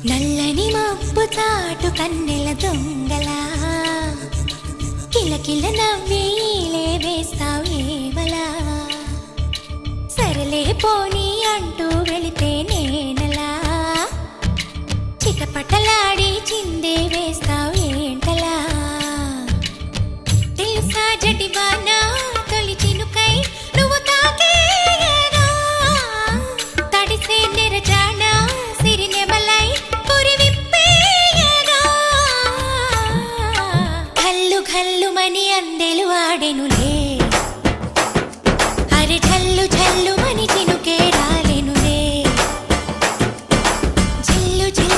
నల్లని మబ్బు చాటు కన్నెల దొంగలా కిలకిల నవ్వేలే వేస్తావు ఏవలా సరలే పోనీ అంటూ వెళితే నేనలా చిటపటలాడి చిందే వేస్తావు ఏంటలా తెలుసా జడివానా తొలి చినుకై నువ్వు తాకేయగా తడిసే నెరజానా సిరినెమలై పురి విప్పేయగా ఘల్లు ఘల్లుమని అందెలు ఆడెనులే అరె ఝల్లు ఝల్లుమని చినుకే రాలెనులే జిల్లు జిల్లు